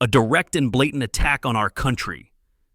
A direct and blatant attack on our country.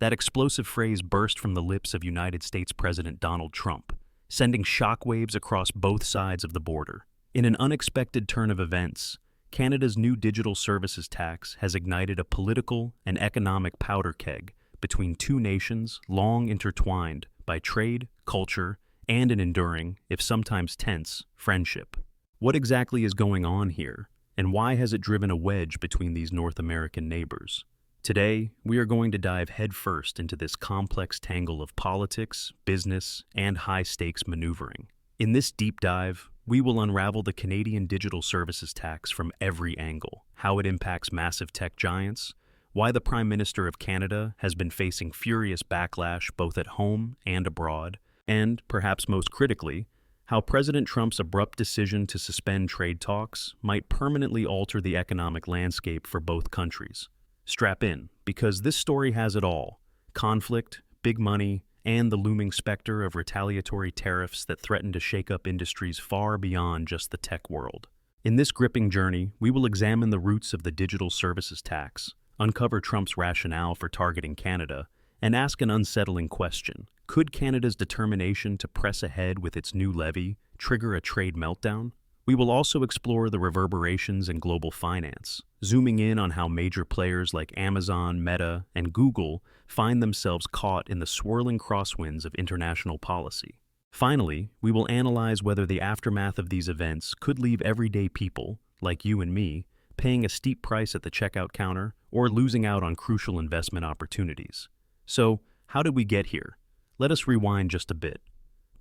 That explosive phrase burst from the lips of United States President Donald Trump, sending shockwaves across both sides of the border. In an unexpected turn of events, Canada's new digital services tax has ignited a political and economic powder keg between two nations long intertwined by trade, culture, and an enduring, if sometimes tense, friendship. What exactly is going on here, and why has it driven a wedge between these North American neighbors? Today, we are going to dive headfirst into this complex tangle of politics, business, and high-stakes maneuvering. In this deep dive, we will unravel the Canadian digital services tax from every angle, how it impacts massive tech giants, why the Prime Minister of Canada has been facing furious backlash both at home and abroad, and, perhaps most critically, how President Trump's abrupt decision to suspend trade talks might permanently alter the economic landscape for both countries. Strap in, because this story has it all: conflict, big money, and the looming specter of retaliatory tariffs that threaten to shake up industries far beyond just the tech world. In this gripping journey, we will examine the roots of the digital services tax, uncover Trump's rationale for targeting Canada, and ask an unsettling question: could Canada's determination to press ahead with its new levy trigger a trade meltdown? We will also explore the reverberations in global finance, zooming in on how major players like Amazon, Meta, and Google find themselves caught in the swirling crosswinds of international policy. Finally, we will analyze whether the aftermath of these events could leave everyday people, like you and me, paying a steep price at the checkout counter or losing out on crucial investment opportunities. So, how did we get here? Let us rewind just a bit.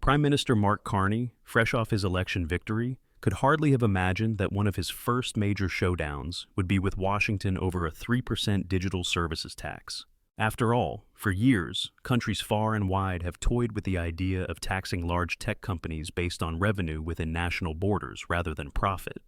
Prime Minister Mark Carney, fresh off his election victory, could hardly have imagined that one of his first major showdowns would be with Washington over a 3% digital services tax. After all, for years, countries far and wide have toyed with the idea of taxing large tech companies based on revenue within national borders rather than profit.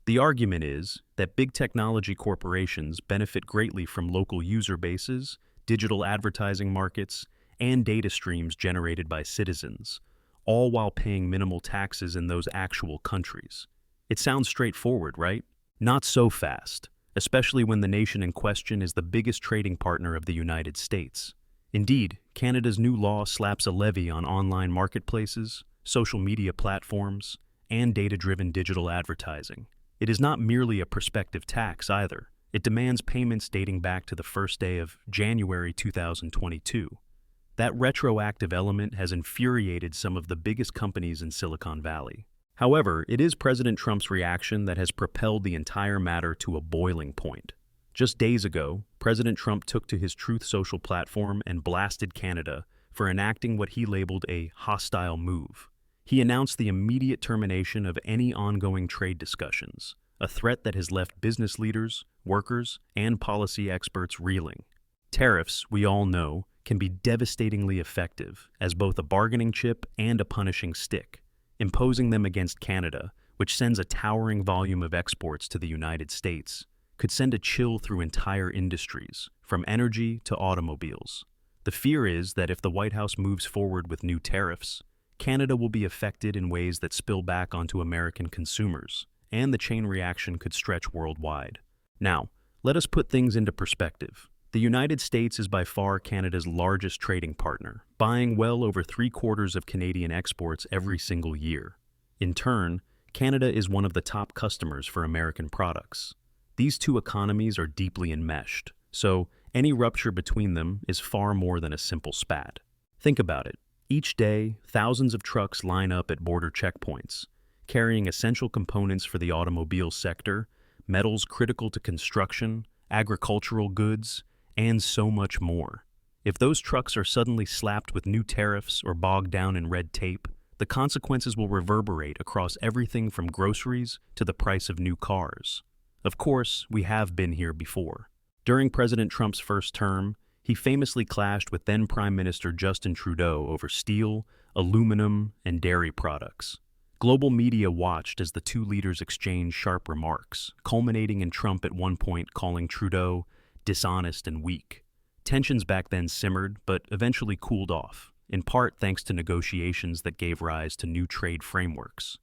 The argument is that big technology corporations benefit greatly from local user bases, digital advertising markets, and data streams generated by citizens, all while paying minimal taxes in those actual countries. It sounds straightforward, right? Not so fast, especially when the nation in question is the biggest trading partner of the United States. Indeed, Canada's new law slaps a levy on online marketplaces, social media platforms, and data-driven digital advertising. It is not merely a prospective tax either. It demands payments dating back to the first day of January 2022. That retroactive element has infuriated some of the biggest companies in Silicon Valley. However, it is President Trump's reaction that has propelled the entire matter to a boiling point. Just days ago, President Trump took to his Truth Social platform and blasted Canada for enacting what he labeled a hostile move. He announced the immediate termination of any ongoing trade discussions, a threat that has left business leaders, workers, and policy experts reeling. Tariffs, we all know, can be devastatingly effective as both a bargaining chip and a punishing stick. Imposing them against Canada, which sends a towering volume of exports to the United States, could send a chill through entire industries, from energy to automobiles. The fear is that if the White House moves forward with new tariffs, Canada will be affected in ways that spill back onto American consumers, and the chain reaction could stretch worldwide. Now, let us put things into perspective. The United States is by far Canada's largest trading partner, buying well over 3/4 of Canadian exports every single year. In turn, Canada is one of the top customers for American products. These two economies are deeply enmeshed, so any rupture between them is far more than a simple spat. Think about it. Each day, thousands of trucks line up at border checkpoints, carrying essential components for the automobile sector, metals critical to construction, agricultural goods, and so much more. If those trucks are suddenly slapped with new tariffs or bogged down in red tape, the consequences will reverberate across everything from groceries to the price of new cars. Of course, we have been here before. During President Trump's first term, he famously clashed with then Prime Minister Justin Trudeau over steel, aluminum, and dairy products. Global media watched as the two leaders exchanged sharp remarks, culminating in Trump at one point calling Trudeau dishonest and weak. Tensions back then simmered, but eventually cooled off, in part thanks to negotiations that gave rise to new trade frameworks.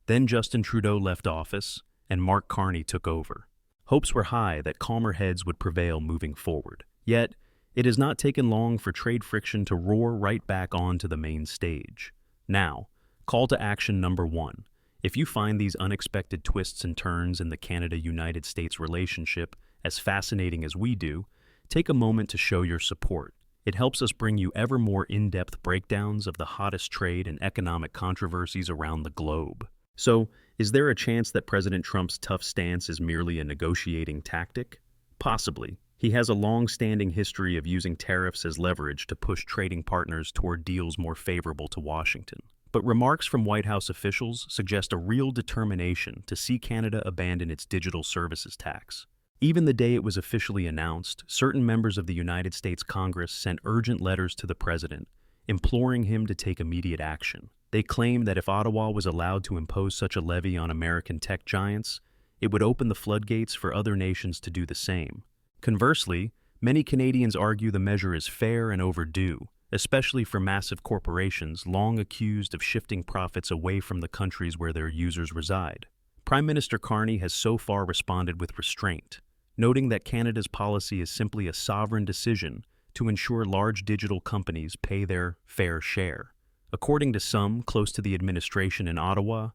Then Justin Trudeau left office, and Mark Carney took over. Hopes were high that calmer heads would prevail moving forward. Yet, it has not taken long for trade friction to roar right back onto the main stage. Now, call to action number 1. If you find these unexpected twists and turns in the Canada-United States relationship as fascinating as we do, take a moment to show your support. It helps us bring you ever more in-depth breakdowns of the hottest trade and economic controversies around the globe. So, is there a chance that President Trump's tough stance is merely a negotiating tactic? Possibly. He has a long-standing history of using tariffs as leverage to push trading partners toward deals more favorable to Washington. But remarks from White House officials suggest a real determination to see Canada abandon its digital services tax. Even the day it was officially announced, certain members of the United States Congress sent urgent letters to the president, imploring him to take immediate action. They claimed that if Ottawa was allowed to impose such a levy on American tech giants, it would open the floodgates for other nations to do the same. Conversely, many Canadians argue the measure is fair and overdue, especially for massive corporations long accused of shifting profits away from the countries where their users reside. Prime Minister Carney has so far responded with restraint, noting that Canada's policy is simply a sovereign decision to ensure large digital companies pay their fair share. According to some close to the administration in Ottawa,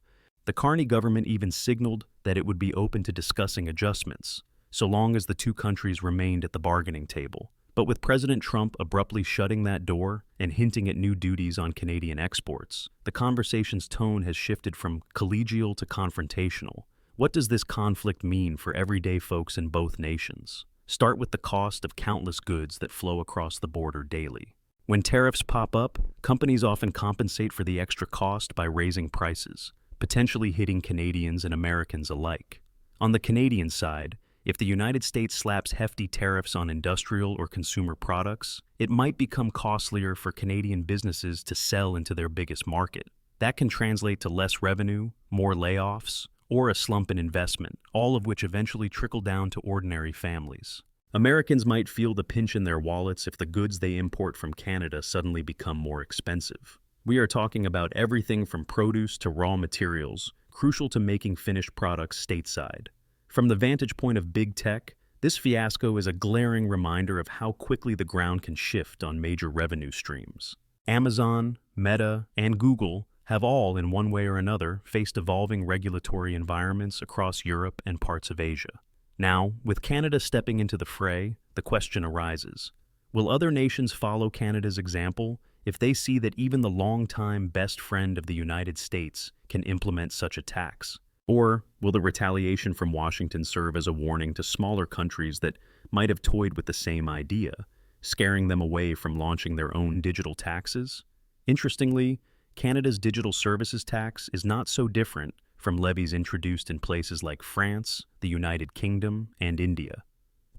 the Carney government even signaled that it would be open to discussing adjustments, so long as the two countries remained at the bargaining table. But with President Trump abruptly shutting that door and hinting at new duties on Canadian exports, the conversation's tone has shifted from collegial to confrontational. What does this conflict mean for everyday folks in both nations? Start with the cost of countless goods that flow across the border daily. When tariffs pop up, companies often compensate for the extra cost by raising prices, potentially hitting Canadians and Americans alike. On the Canadian side, if the United States slaps hefty tariffs on industrial or consumer products, it might become costlier for Canadian businesses to sell into their biggest market. That can translate to less revenue, more layoffs, or a slump in investment, all of which eventually trickle down to ordinary families. Americans might feel the pinch in their wallets if the goods they import from Canada suddenly become more expensive. We are talking about everything from produce to raw materials, crucial to making finished products stateside. From the vantage point of big tech, this fiasco is a glaring reminder of how quickly the ground can shift on major revenue streams. Amazon, Meta, and Google have all, in one way or another, faced evolving regulatory environments across Europe and parts of Asia. Now, with Canada stepping into the fray, the question arises: will other nations follow Canada's example if they see that even the longtime best friend of the United States can implement such a tax? Or will the retaliation from Washington serve as a warning to smaller countries that might have toyed with the same idea, scaring them away from launching their own digital taxes? Interestingly, Canada's digital services tax is not so different from levies introduced in places like France, the United Kingdom, and India.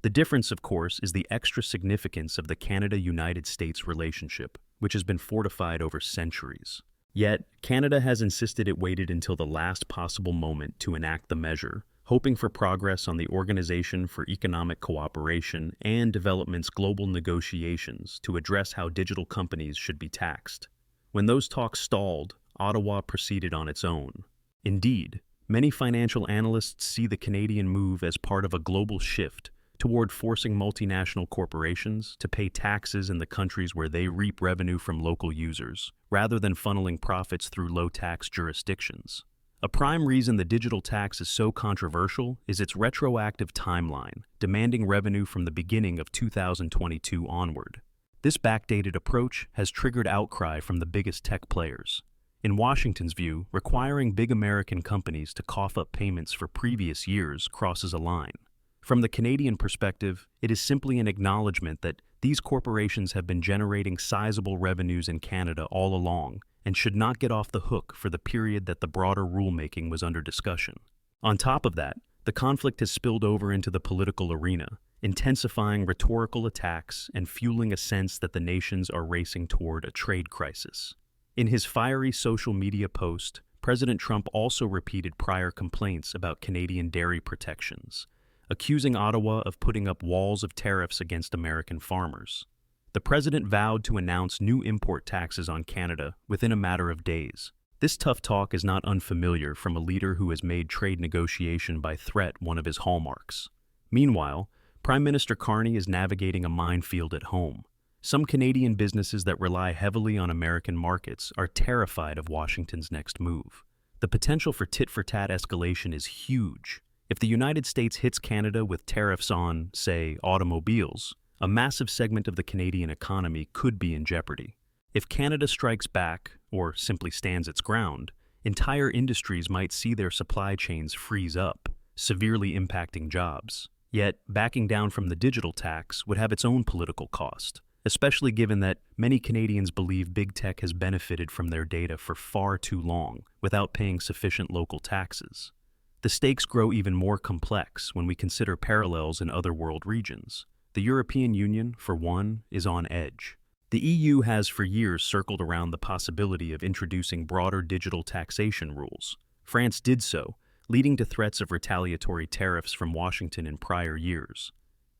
The difference, of course, is the extra significance of the Canada-United States relationship, which has been fortified over centuries. Yet, Canada has insisted it waited until the last possible moment to enact the measure, hoping for progress on the Organization for Economic Cooperation and Development's global negotiations to address how digital companies should be taxed. When those talks stalled, Ottawa proceeded on its own. Indeed, many financial analysts see the Canadian move as part of a global shift toward forcing multinational corporations to pay taxes in the countries where they reap revenue from local users, rather than funneling profits through low-tax jurisdictions. A prime reason the digital tax is so controversial is its retroactive timeline, demanding revenue from the beginning of 2022 onward. This backdated approach has triggered outcry from the biggest tech players. In Washington's view, requiring big American companies to cough up payments for previous years crosses a line. From the Canadian perspective, it is simply an acknowledgement that these corporations have been generating sizable revenues in Canada all along and should not get off the hook for the period that the broader rulemaking was under discussion. On top of that, the conflict has spilled over into the political arena, intensifying rhetorical attacks and fueling a sense that the nations are racing toward a trade crisis. In his fiery social media post, President Trump also repeated prior complaints about Canadian dairy protections, accusing Ottawa of putting up walls of tariffs against American farmers. The president vowed to announce new import taxes on Canada within a matter of days. This tough talk is not unfamiliar from a leader who has made trade negotiation by threat one of his hallmarks. Meanwhile, Prime Minister Carney is navigating a minefield at home. Some Canadian businesses that rely heavily on American markets are terrified of Washington's next move. The potential for tit-for-tat escalation is huge. If the United States hits Canada with tariffs on, say, automobiles, a massive segment of the Canadian economy could be in jeopardy. If Canada strikes back, or simply stands its ground, entire industries might see their supply chains freeze up, severely impacting jobs. Yet, backing down from the digital tax would have its own political cost, especially given that many Canadians believe big tech has benefited from their data for far too long without paying sufficient local taxes. The stakes grow even more complex when we consider parallels in other world regions. The European Union, for one, is on edge. The EU has for years circled around the possibility of introducing broader digital taxation rules. France did so, leading to threats of retaliatory tariffs from Washington in prior years.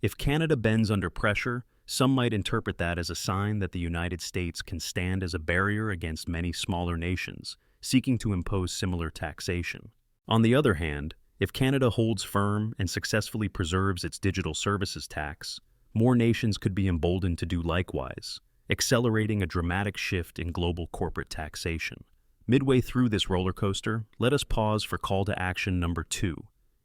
If Canada bends under pressure, some might interpret that as a sign that the United States can stand as a barrier against many smaller nations seeking to impose similar taxation. On the other hand, if Canada holds firm and successfully preserves its digital services tax, more nations could be emboldened to do likewise, accelerating a dramatic shift in global corporate taxation. Midway through this roller coaster, let us pause for call to action number 2.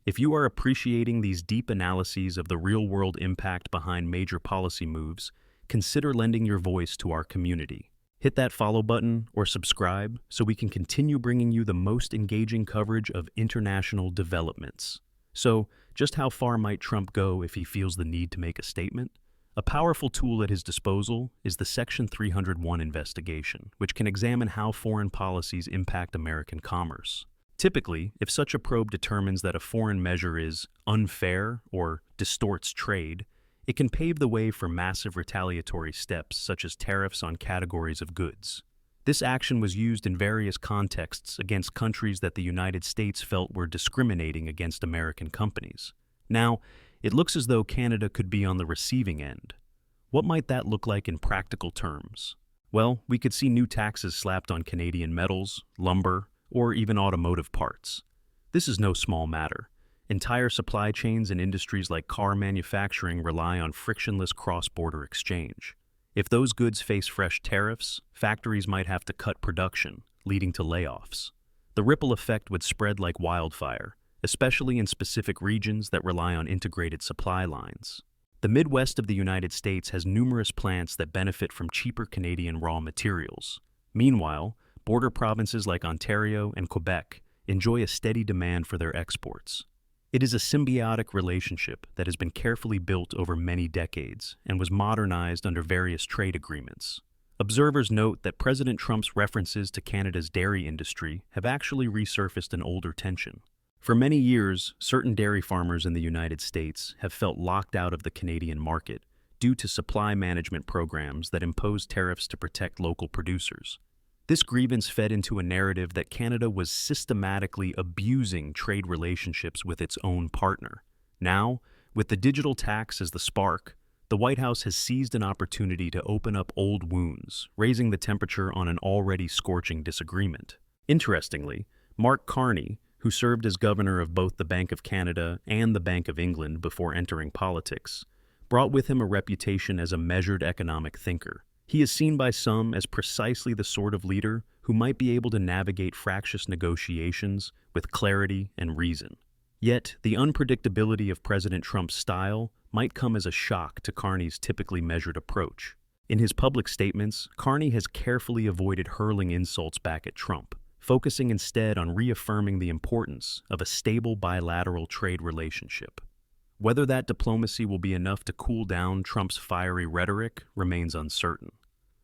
If you are appreciating these deep analyses of the real-world impact behind major policy moves, consider lending your voice to our community. Hit that follow button or subscribe so we can continue bringing you the most engaging coverage of international developments. So, just how far might Trump go if he feels the need to make a statement? A powerful tool at his disposal is the Section 301 investigation, which can examine how foreign policies impact American commerce. Typically, if such a probe determines that a foreign measure is unfair or distorts trade, it can pave the way for massive retaliatory steps such as tariffs on categories of goods. This action was used in various contexts against countries that the United States felt were discriminating against American companies. Now, it looks as though Canada could be on the receiving end. What might that look like in practical terms? Well, we could see new taxes slapped on Canadian metals, lumber, or even automotive parts. This is no small matter. Entire supply chains and industries like car manufacturing rely on frictionless cross-border exchange. If those goods face fresh tariffs, factories might have to cut production, leading to layoffs. The ripple effect would spread like wildfire, especially in specific regions that rely on integrated supply lines. The Midwest of the United States has numerous plants that benefit from cheaper Canadian raw materials. Meanwhile, border provinces like Ontario and Quebec enjoy a steady demand for their exports. It is a symbiotic relationship that has been carefully built over many decades and was modernized under various trade agreements. Observers note that President Trump's references to Canada's dairy industry have actually resurfaced an older tension. For many years, certain dairy farmers in the United States have felt locked out of the Canadian market due to supply management programs that impose tariffs to protect local producers. This grievance fed into a narrative that Canada was systematically abusing trade relationships with its own partner. Now, with the digital tax as the spark, the White House has seized an opportunity to open up old wounds, raising the temperature on an already scorching disagreement. Interestingly, Mark Carney, who served as governor of both the Bank of Canada and the Bank of England before entering politics, brought with him a reputation as a measured economic thinker. He is seen by some as precisely the sort of leader who might be able to navigate fractious negotiations with clarity and reason. Yet, the unpredictability of President Trump's style might come as a shock to Carney's typically measured approach. In his public statements, Carney has carefully avoided hurling insults back at Trump, focusing instead on reaffirming the importance of a stable bilateral trade relationship. Whether that diplomacy will be enough to cool down Trump's fiery rhetoric remains uncertain.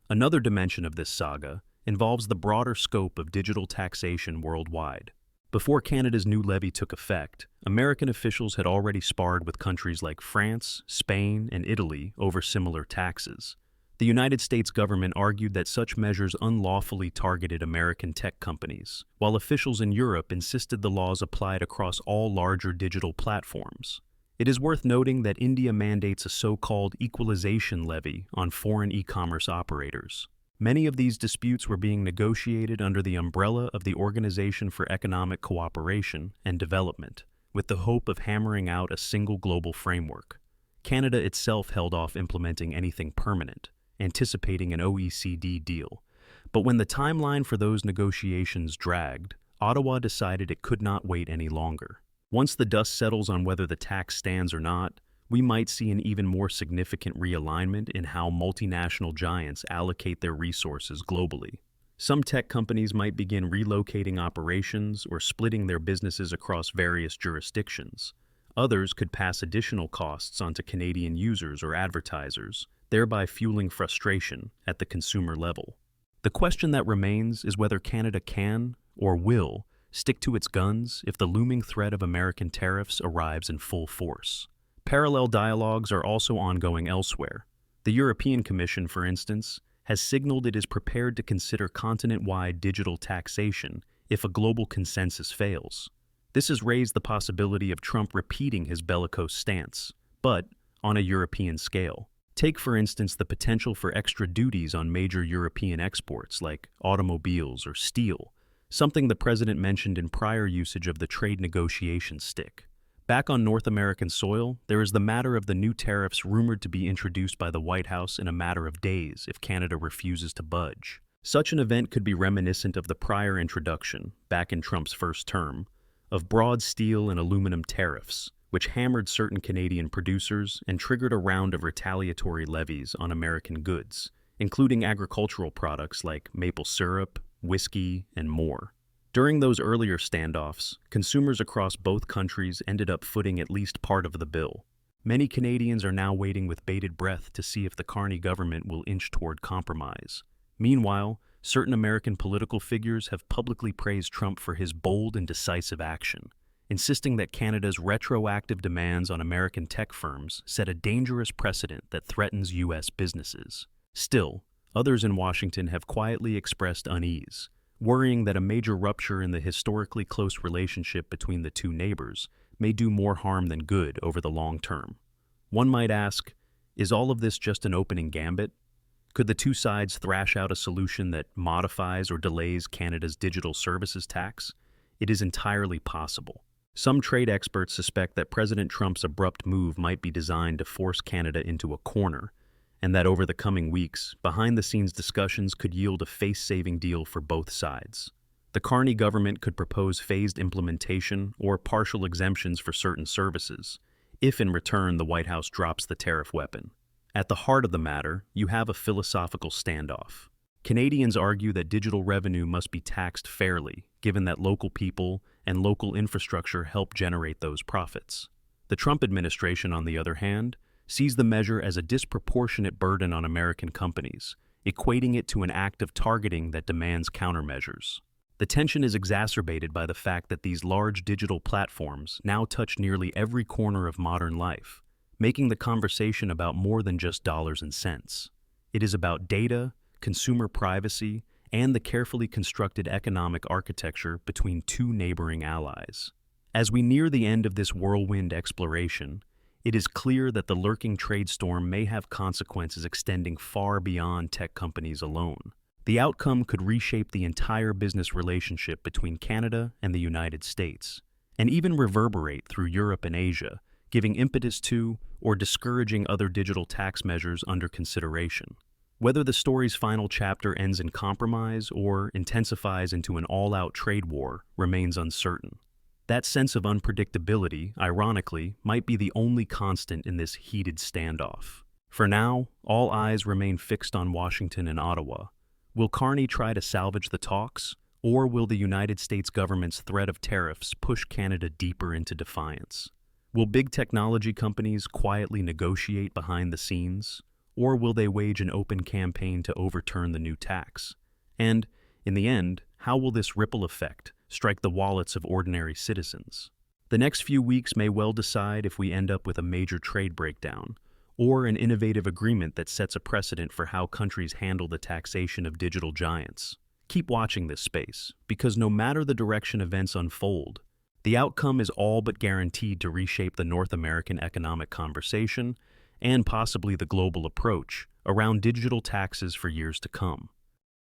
Another dimension of this saga involves the broader scope of digital taxation worldwide. Before Canada's new levy took effect, American officials had already sparred with countries like France, Spain, and Italy over similar taxes. The United States government argued that such measures unlawfully targeted American tech companies, while officials in Europe insisted the laws applied across all larger digital platforms. It is worth noting that India mandates a so-called equalization levy on foreign e-commerce operators. Many of these disputes were being negotiated under the umbrella of the Organization for Economic Cooperation and Development, with the hope of hammering out a single global framework. Canada itself held off implementing anything permanent, anticipating an OECD deal. But when the timeline for those negotiations dragged, Ottawa decided it could not wait any longer. Once the dust settles on whether the tax stands or not, we might see an even more significant realignment in how multinational giants allocate their resources globally. Some tech companies might begin relocating operations or splitting their businesses across various jurisdictions. Others could pass additional costs onto Canadian users or advertisers, thereby fueling frustration at the consumer level. The question that remains is whether Canada can, or will, stick to its guns if the looming threat of American tariffs arrives in full force. Parallel dialogues are also ongoing elsewhere. The European Commission, for instance, has signaled it is prepared to consider continent-wide digital taxation if a global consensus fails. This has raised the possibility of Trump repeating his bellicose stance, but on a European scale. Take, for instance, the potential for extra duties on major European exports like automobiles or steel, something the president mentioned in prior usage of the trade negotiation stick. Back on North American soil, there is the matter of the new tariffs rumored to be introduced by the White House in a matter of days if Canada refuses to budge. Such an event could be reminiscent of the prior introduction, back in Trump's first term, of broad steel and aluminum tariffs, which hammered certain Canadian producers and triggered a round of retaliatory levies on American goods, including agricultural products like maple syrup, whiskey, and more. During those earlier standoffs, consumers across both countries ended up footing at least part of the bill. Many Canadians are now waiting with bated breath to see if the Carney government will inch toward compromise. Meanwhile, certain American political figures have publicly praised Trump for his bold and decisive action, insisting that Canada's retroactive demands on American tech firms set a dangerous precedent that threatens U.S. businesses. Still, others in Washington have quietly expressed unease, worrying that a major rupture in the historically close relationship between the two neighbors may do more harm than good over the long term. One might ask, is all of this just an opening gambit? Could the two sides thrash out a solution that modifies or delays Canada's digital services tax? It is entirely possible. Some trade experts suspect that President Trump's abrupt move might be designed to force Canada into a corner, and that over the coming weeks, behind-the-scenes discussions could yield a face-saving deal for both sides. The Carney government could propose phased implementation or partial exemptions for certain services, if in return the White House drops the tariff weapon. At the heart of the matter, you have a philosophical standoff. Canadians argue that digital revenue must be taxed fairly, given that local people and local infrastructure help generate those profits. The Trump administration, on the other hand, sees the measure as a disproportionate burden on American companies, equating it to an act of targeting that demands countermeasures. The tension is exacerbated by the fact that these large digital platforms now touch nearly every corner of modern life, making the conversation about more than just dollars and cents. It is about data, consumer privacy, and the carefully constructed economic architecture between two neighboring allies. As we near the end of this whirlwind exploration, it is clear that the lurking trade storm may have consequences extending far beyond tech companies alone. The outcome could reshape the entire business relationship between Canada and the United States, and even reverberate through Europe and Asia, giving impetus to or discouraging other digital tax measures under consideration. Whether the story's final chapter ends in compromise or intensifies into an all-out trade war remains uncertain. That sense of unpredictability, ironically, might be the only constant in this heated standoff. For now, all eyes remain fixed on Washington and Ottawa. Will Carney try to salvage the talks, or will the United States government's threat of tariffs push Canada deeper into defiance? Will big technology companies quietly negotiate behind the scenes, or will they wage an open campaign to overturn the new tax? And, in the end, how will this ripple effect strike the wallets of ordinary citizens? The next few weeks may well decide if we end up with a major trade breakdown, or an innovative agreement that sets a precedent for how countries handle the taxation of digital giants. Keep watching this space, because no matter the direction events unfold, the outcome is all but guaranteed to reshape the North American economic conversation and possibly the global approach around digital taxes for years to come.